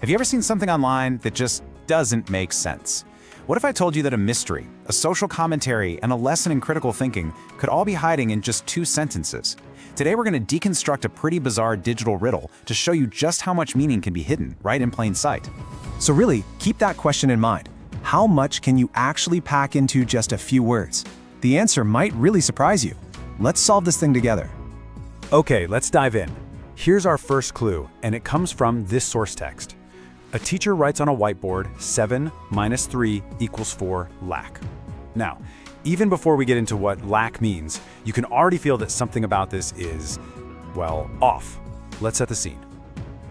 Have you ever seen something online that just doesn't make sense? What if I told you that a mystery, a social commentary, and a lesson in critical thinking could all be hiding in just 2 sentences? Today we're going to deconstruct a pretty bizarre digital riddle to show you just how much meaning can be hidden right in plain sight. So really, keep that question in mind. How much can you actually pack into just a few words? The answer might really surprise you. Let's solve this thing together. Okay, let's dive in. Here's our first clue, and it comes from this source text. A teacher writes on a whiteboard, 7 minus 3 equals 4 lac. Now, even before we get into what lac means, you can already feel that something about this is, well, off. Let's set the scene.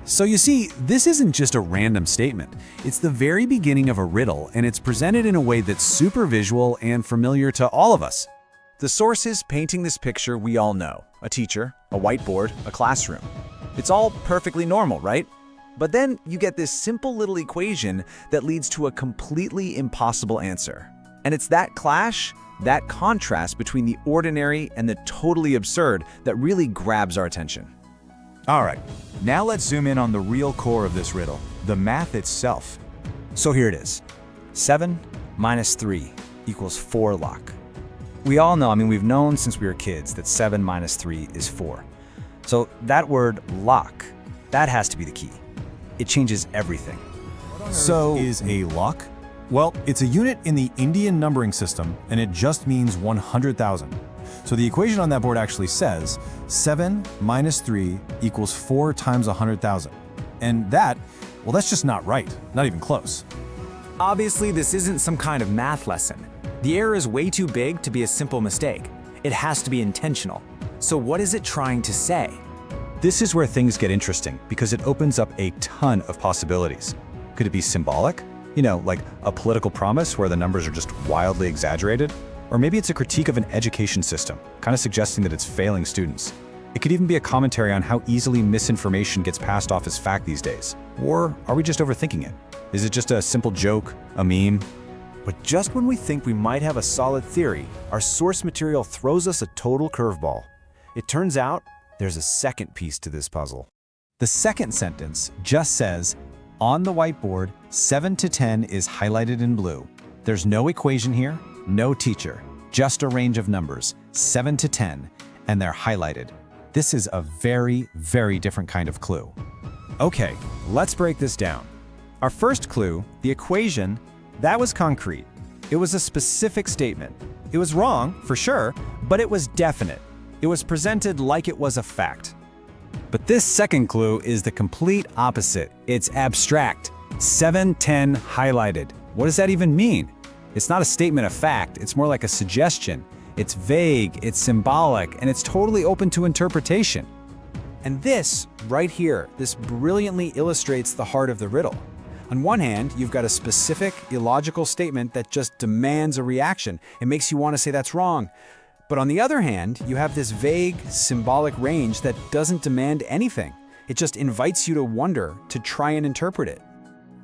So you see, this isn't just a random statement. It's the very beginning of a riddle, and it's presented in a way that's super visual and familiar to all of us. The sources painting this picture we all know. A teacher, a whiteboard, a classroom. It's all perfectly normal, right? But then you get this simple little equation that leads to a completely impossible answer. And it's that clash, that contrast between the ordinary and the totally absurd that really grabs our attention. All right, now let's zoom in on the real core of this riddle, the math itself. So here it is. 7 minus 3 equals 4 lac. We all know, we've known since we were kids that 7 minus 3 is 4. So that word lac, that has to be the key. It changes everything. So is a lac? Well, it's a unit in the Indian numbering system, and it just means 100,000. So the equation on that board actually says 7 minus 3 equals 4 times 100,000. And that, well, that's just not right, not even close. Obviously, this isn't some kind of math lesson. The error is way too big to be a simple mistake. It has to be intentional. So what is it trying to say? This is where things get interesting because it opens up a ton of possibilities. Could it be symbolic? Like a political promise where the numbers are just wildly exaggerated? Or maybe it's a critique of an education system, kind of suggesting that it's failing students. It could even be a commentary on how easily misinformation gets passed off as fact these days. Or are we just overthinking it? Is it just a simple joke, a meme? But just when we think we might have a solid theory, our source material throws us a total curveball. It turns out there's a second piece to this puzzle. The second sentence just says, on the whiteboard, 7 to 10 is highlighted in blue. There's no equation here, no teacher, just a range of numbers, 7 to 10, and they're highlighted. This is a very, very different kind of clue. Okay, let's break this down. Our first clue, the equation, that was concrete. It was a specific statement. It was wrong, for sure, but it was definite. It was presented like it was a fact. But this second clue is the complete opposite. It's abstract. 7, 10 highlighted. What does that even mean? It's not a statement of fact, it's more like a suggestion. It's vague, it's symbolic, and it's totally open to interpretation. And this, right here, this brilliantly illustrates the heart of the riddle. On one hand, you've got a specific, illogical statement that just demands a reaction. It makes you want to say that's wrong. But on the other hand, you have this vague, symbolic range that doesn't demand anything. It just invites you to wonder, to try and interpret it.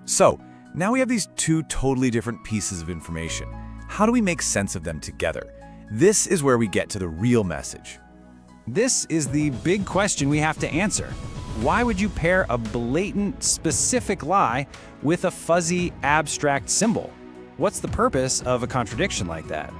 So, now we have these 2 totally different pieces of information. How do we make sense of them together? This is where we get to the real message. This is the big question we have to answer. Why would you pair a blatant, specific lie with a fuzzy, abstract symbol? What's the purpose of a contradiction like that?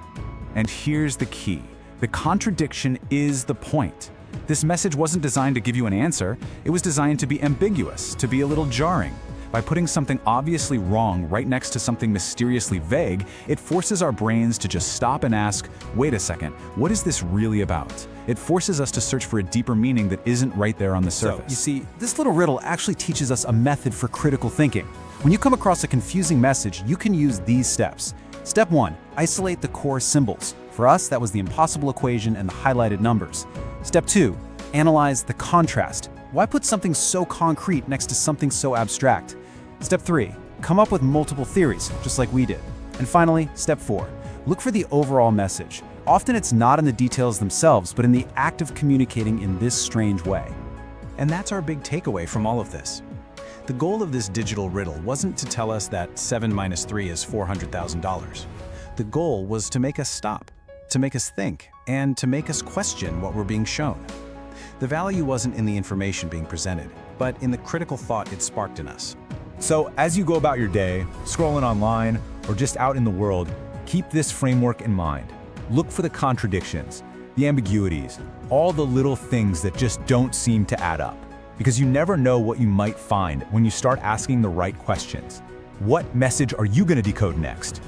And here's the key. The contradiction is the point. This message wasn't designed to give you an answer. It was designed to be ambiguous, to be a little jarring. By putting something obviously wrong right next to something mysteriously vague, it forces our brains to just stop and ask, wait a second, what is this really about? It forces us to search for a deeper meaning that isn't right there on the surface. You see, this little riddle actually teaches us a method for critical thinking. When you come across a confusing message, you can use these steps. Step 1, isolate the core symbols. For us, that was the impossible equation and the highlighted numbers. Step 2, analyze the contrast. Why put something so concrete next to something so abstract? Step 3, come up with multiple theories, just like we did. And finally, step 4, look for the overall message. Often it's not in the details themselves, but in the act of communicating in this strange way. And that's our big takeaway from all of this. The goal of this digital riddle wasn't to tell us that 7 minus 3 is $400,000. The goal was to make us stop, to make us think, and to make us question what we're being shown. The value wasn't in the information being presented, but in the critical thought it sparked in us. So as you go about your day, scrolling online, or just out in the world, keep this framework in mind. Look for the contradictions, the ambiguities, all the little things that just don't seem to add up. Because you never know what you might find when you start asking the right questions. What message are you going to decode next?